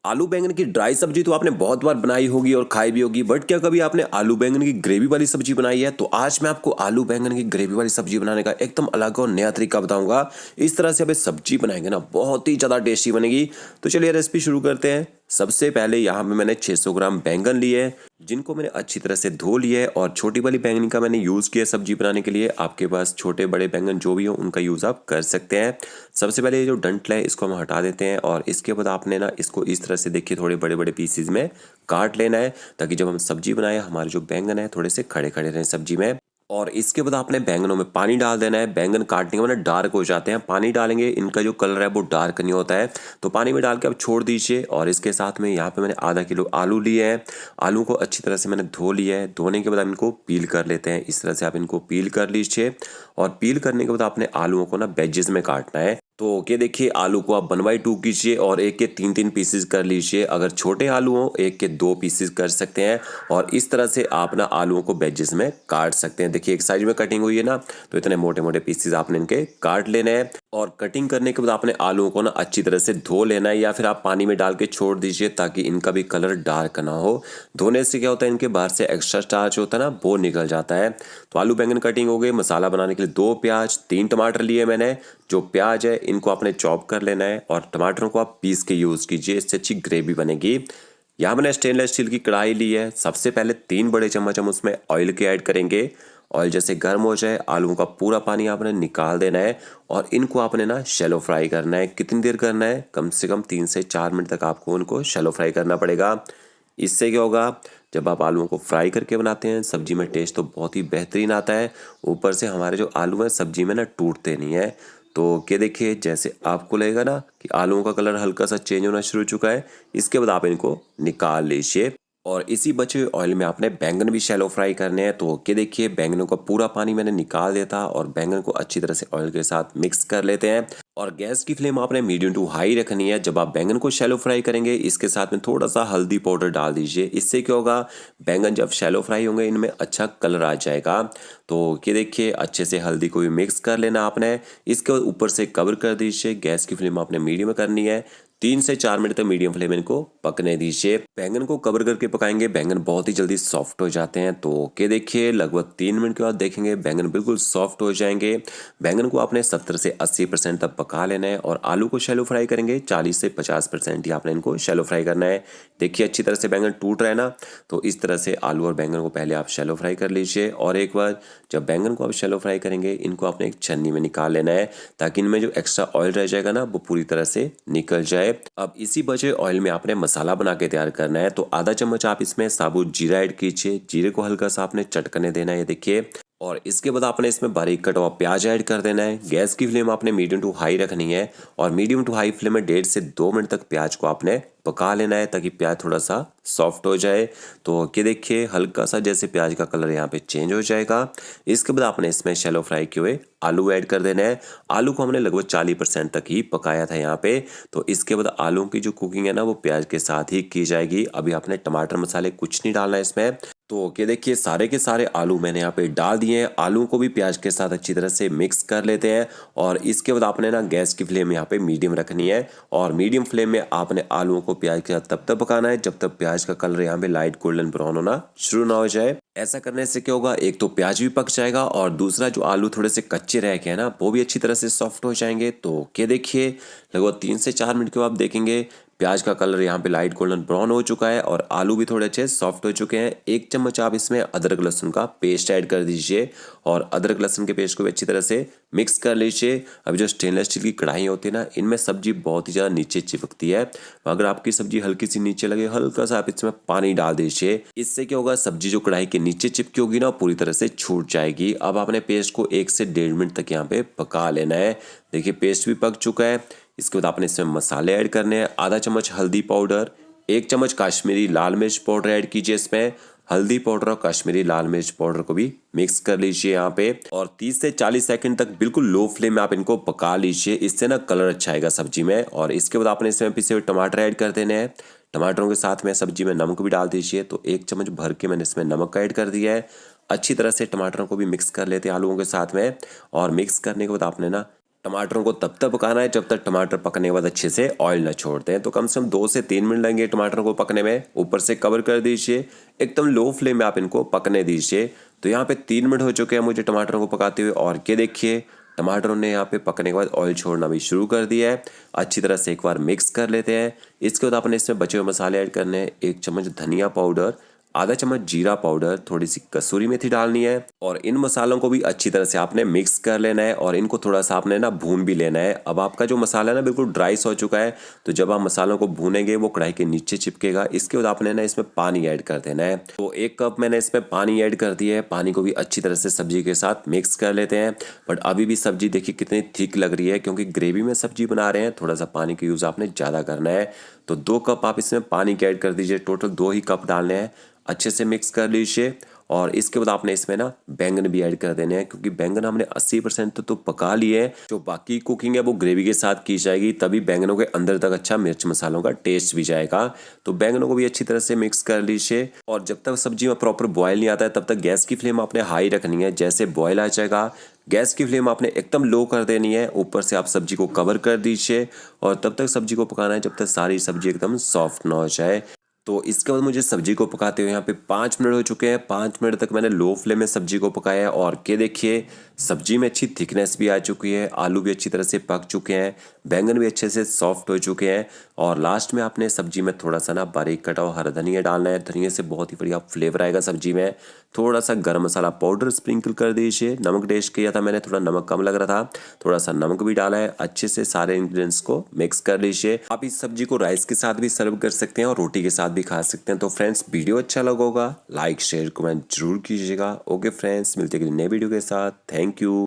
आलू बैंगन की ड्राई सब्जी तो आपने बहुत बार बनाई होगी और खाई भी होगी, बट क्या कभी आपने आलू बैंगन की ग्रेवी वाली सब्जी बनाई है? तो आज मैं आपको आलू बैंगन की ग्रेवी वाली सब्जी बनाने का एकदम अलग और नया तरीका बताऊंगा। इस तरह से आप ये सब्जी बनाएंगे ना, बहुत ही ज़्यादा टेस्टी बनेगी। तो चलिए रेसिपी शुरू करते हैं। सबसे पहले यहाँ पे मैंने 600 ग्राम बैंगन लिए हैं, जिनको मैंने अच्छी तरह से धो लिया है। और छोटी वाली बैंगन का मैंने यूज़ किया सब्जी बनाने के लिए। आपके पास छोटे बड़े बैंगन जो भी हो उनका यूज़ आप कर सकते हैं। सबसे पहले ये जो डंठल है इसको हम हटा देते हैं, और इसके बाद आपने ना इसको इस तरह से देखिए थोड़े बड़े बड़े पीसीज में काट लेना है, ताकि जब हम सब्जी बनाए हमारे जो बैंगन है थोड़े से खड़े खड़े रहें सब्जी में। और इसके बाद आपने बैंगनों में पानी डाल देना है। बैंगन काटने के बाद ना डार्क हो जाते हैं, पानी डालेंगे इनका जो कलर है वो डार्क नहीं होता है। तो पानी में डाल के आप छोड़ दीजिए। और इसके साथ में यहाँ पे मैंने आधा किलो आलू लिए हैं। आलू को अच्छी तरह से मैंने धो लिया है। धोने के बाद हम इनको पील कर लेते हैं। इस तरह से आप इनको पील कर लीजिए। और पील करने के बाद आपने आलूओं को ना वेजेस में काटना है। तो ओके, देखिए आलू को आप 1/2 कीजिए और एक के 3-3 पीसेस कर लीजिए। अगर छोटे आलू हो एक के 2 पीसेस कर सकते हैं। और इस तरह से आप ना आलूओं को वेजेस में काट सकते हैं। देखिए एक साइज में कटिंग हुई है ना, तो इतने मोटे मोटे पीसेस आपने इनके काट लेने हैं। और कटिंग करने के बाद आपने आलूओं को ना अच्छी तरह से धो लेना है, या फिर आप पानी में डाल के छोड़ दीजिए ताकि इनका भी कलर डार्क ना हो। धोने से क्या होता है, इनके बाहर से एक्स्ट्रा स्टार्च होता है ना, वो निकल जाता है। तो आलू बैंगन कटिंग हो गई। मसाला बनाने के लिए 2 प्याज 3 टमाटर लिए मैंने। जो प्याज है इनको आपने चॉप कर लेना है, और टमाटरों को आप पीस के यूज़ कीजिए, इससे अच्छी ग्रेवी बनेगी। यहाँ मैंने स्टेनलेस स्टील की कढ़ाई ली है। सबसे पहले 3 बड़े चम्मच हम उसमें ऑयल के ऐड करेंगे। ऑयल जैसे गर्म हो जाए, आलूओं का पूरा पानी आपने निकाल देना है, और इनको आपने ना शैलो फ्राई करना है। कितनी देर करना है? कम से कम 3 से 4 मिनट तक आपको उनको शैलो फ्राई करना पड़ेगा। इससे क्या होगा, जब आप आलूओं को फ्राई करके बनाते हैं सब्जी में टेस्ट तो बहुत ही बेहतरीन आता है। ऊपर से हमारे जो आलू हैं सब्जी में ना टूटते नहीं है। तो ये देखिए जैसे आपको लगेगा ना कि आलूओं का कलर हल्का सा चेंज होना शुरू हो चुका है, इसके बाद आप इनको निकाल लीजिए। और इसी बचे हुए ऑयल में आपने बैंगन भी शैलो फ्राई करने हैं। तो ये देखिए बैंगनों का पूरा पानी मैंने निकाल दिया था, और बैंगन को अच्छी तरह से ऑयल के साथ मिक्स कर लेते हैं। और गैस की फ्लेम आपने मीडियम टू हाई रखनी है। जब आप बैंगन को शैलो फ्राई करेंगे इसके साथ में थोड़ा सा हल्दी पाउडर डाल दीजिए। इससे क्या होगा, बैंगन जब शैलो फ्राई होंगे इनमें अच्छा कलर आ जाएगा। तो ये देखिए अच्छे से हल्दी को भी मिक्स कर लेना आपने। इसके बाद ऊपर से कवर कर दीजिए। गैस की फ्लेम आपने मीडियम करनी है। 3 से 4 मिनट तक मीडियम फ्लेम इनको पकने दीजिए। बैंगन को कवर करके पकाएंगे, बैंगन बहुत ही जल्दी सॉफ्ट हो जाते हैं। तो ये देखिए लगभग 3 मिनट के बाद देखेंगे बैंगन बिल्कुल सॉफ्ट हो जाएंगे। बैंगन को आपने 70 से 80% तक पका लेना है। और आलू को शैलो फ्राई करेंगे 40 से 50% ही आपने इनको शैलो फ्राई करना है। देखिए अच्छी तरह से बैंगन टूट रहा है ना, तो इस तरह से आलू और बैंगन को पहले आप शैलो फ्राई कर लीजिए। और एक बार जब बैंगन को आप शैलो फ्राई करेंगे इनको आपने एक छन्नी में निकाल लेना है, ताकि इनमें जो एक्स्ट्रा ऑयल रह जाएगा ना वो पूरी तरह से निकल जाए। अब इसी बचे ऑयल में आपने मसाला बना के तैयार करना है। तो आधा चम्मच आप इसमें साबुत जीरा ऐड कीजिए। जीरे को हल्का सा आपने चटकने देना है, देखिए। और इसके बाद आपने इसमें बारीक कटा हुआ प्याज ऐड कर देना है। गैस की फ्लेम आपने मीडियम टू हाई रखनी है, और मीडियम टू हाई फ्लेम में 1.5 से 2 मिनट तक प्याज को आपने पका लेना है, ताकि प्याज थोड़ा सा सॉफ्ट हो जाए। तो ये देखिए हल्का सा जैसे प्याज का कलर यहाँ पे चेंज हो जाएगा। इसके बाद आपने इसमें शैलो फ्राई किए हुए आलू ऐड कर देना है। आलू को हमने लगभग 40% तक ही पकाया था यहाँ पे। तो इसके बाद आलू की जो कुकिंग है ना वो प्याज के साथ ही की जाएगी। अभी आपने टमाटर मसाले कुछ नहीं डालना है इसमें। तो ये देखिए सारे के सारे आलू मैंने यहाँ पे डाल दिए हैं। आलू को भी प्याज के साथ अच्छी तरह से मिक्स कर लेते हैं। और इसके बाद आपने ना गैस की फ्लेम यहाँ पे मीडियम रखनी है, और मीडियम फ्लेम में आपने आलूओं को प्याज के साथ तब तक पकाना है जब तक प्याज का कलर यहाँ पे लाइट गोल्डन ब्राउन होना शुरू ना हो जाए। ऐसा करने से क्या होगा, एक तो प्याज भी पक जाएगा, और दूसरा जो आलू थोड़े से कच्चे रह गए हैं ना वो भी अच्छी तरह से सॉफ्ट हो जाएंगे। तो ये देखिए लगभग 3 से 4 मिनट के बाद आप देखेंगे प्याज का कलर यहाँ पे लाइट गोल्डन ब्राउन हो चुका है, और आलू भी थोड़े अच्छे सॉफ्ट हो चुके हैं। 1 चम्मच आप इसमें अदरक लहसुन का पेस्ट ऐड कर दीजिए, और अदरक लहसुन के पेस्ट को भी अच्छी तरह से मिक्स कर लीजिए। अभी जो स्टेनलेस स्टील की कढ़ाई होती है ना इनमें सब्जी बहुत ही ज़्यादा नीचे चिपकती है। अगर आपकी सब्जी हल्की सी नीचे लगे, हल्का सा आप इसमें पानी डाल दीजिए। इससे क्या होगा, सब्जी जो कढ़ाई के नीचे चिपकी होगी ना पूरी तरह से छूट जाएगी। अब आपने पेस्ट को 1 से 1.5 मिनट तक यहाँ पे पका लेना है। देखिए पेस्ट भी पक चुका है। इसके बाद आपने इसमें मसाले ऐड करने हैं। आधा चम्मच हल्दी पाउडर, 1 चम्मच काश्मीरी लाल मिर्च पाउडर ऐड कीजिए इसमें। हल्दी पाउडर और काश्मीरी लाल मिर्च पाउडर को भी मिक्स कर लीजिए यहाँ पे, और 30 से 40 सेकंड तक बिल्कुल लो फ्लेम में आप इनको पका लीजिए। इससे ना कलर अच्छा आएगा सब्जी में। और इसके बाद आपने इसमें पिसे हुए टमाटर ऐड कर देने हैं। टमाटरों के साथ में सब्जी में नमक भी डाल दीजिए। तो 1 चम्मच भर के मैंने इसमें नमक ऐड कर दिया है। अच्छी तरह से टमाटरों को भी मिक्स कर लेते हैं आलूओं के साथ में। और मिक्स करने के बाद आपने ना टमाटरों को तब तक पकाना है जब तक टमाटर पकने के बाद अच्छे से ऑयल न छोड़ते हैं। तो कम से कम 2 से 3 मिनट लगेंगे टमाटर को पकने में। ऊपर से कवर कर दीजिए, एकदम लो फ्लेम में आप इनको पकने दीजिए। तो यहाँ पे 3 मिनट हो चुके हैं मुझे टमाटरों को पकाते हुए, और ये देखिए टमाटरों ने यहाँ पे पकने के बाद ऑयल छोड़ना भी शुरू कर दिया है। अच्छी तरह से एक बार मिक्स कर लेते हैं। इसके बाद आपने इसमें बचे हुए मसाले ऐड करने हैं। 1 चम्मच धनिया पाउडर, आधा चम्मच जीरा पाउडर, थोड़ी सी कसूरी मेथी डालनी है, और इन मसालों को भी अच्छी तरह से आपने मिक्स कर लेना है और इनको थोड़ा सा आपने ना भून भी लेना है। अब आपका जो मसाला है ना बिल्कुल ड्राई हो चुका है, तो जब आप मसालों को भूनेंगे वो कढ़ाई के नीचे चिपकेगा। इसके बाद आपने ना इसमें पानी ऐड कर देना है। तो 1 कप मैंने इसमें पानी ऐड कर दिया है। पानी को भी अच्छी तरह से सब्जी के साथ मिक्स कर लेते हैं। बट अभी भी सब्जी देखिए कितनी थिक लग रही है, क्योंकि ग्रेवी में सब्जी बना रहे हैं, थोड़ा सा पानी का यूज़ आपने ज़्यादा करना है। तो 2 कप आप इसमें पानी के ऐड कर दीजिए। टोटल 2 ही कप डालने हैं। अच्छे से मिक्स कर लीजिए, और इसके बाद आपने इसमें ना बैंगन भी ऐड कर देने हैं, क्योंकि बैंगन हमने 80% तो पका लिए हैं। जो बाकी कुकिंग है वो ग्रेवी के साथ की जाएगी, तभी बैंगनों के अंदर तक अच्छा मिर्च मसालों का टेस्ट भी जाएगा। तो बैंगनों को भी अच्छी तरह से मिक्स कर लीजिए, और जब तक सब्जी में प्रॉपर बॉयल नहीं आता है तब तक गैस की फ्लेम आपने हाई रखनी है। जैसे बॉयल आ जाएगा गैस की फ्लेम आपने एकदम लो कर देनी है। ऊपर से आप सब्जी को कवर कर दीजिए, और तब तक सब्जी को पकाना है जब तक सारी सब्जी एकदम सॉफ्ट ना हो जाए। तो इसके बाद मुझे सब्जी को पकाते हुए यहाँ पे 5 मिनट हो चुके हैं। 5 मिनट तक मैंने लो फ्लेम में सब्जी को पकाया है, और ये देखिए सब्जी में अच्छी थिकनेस भी आ चुकी है, आलू भी अच्छी तरह से पक चुके हैं, बैंगन भी अच्छे से सॉफ्ट हो चुके हैं। और लास्ट में आपने सब्जी में थोड़ा सा ना बारीक कटा हुआ हरा धनिया डालना है। धनिया से बहुत ही बढ़िया फ्लेवर आएगा सब्जी में। थोड़ा सा गर्म मसाला पाउडर स्प्रिंकल कर दीजिए। नमक टेस्ट किया था मैंने, थोड़ा नमक कम लग रहा था, थोड़ा सा नमक भी डाला है। अच्छे से सारे इंग्रेडिएंट्स को मिक्स कर लीजिए। आप इस सब्जी को राइस के साथ भी सर्व कर सकते हैं और रोटी के साथ भी खा सकते हैं। तो फ्रेंड्स वीडियो अच्छा लगा होगा, लाइक शेयर कमेंट जरूर कीजिएगा। ओके फ्रेंड्स, मिलते हैं नए वीडियो के साथ। Thank you.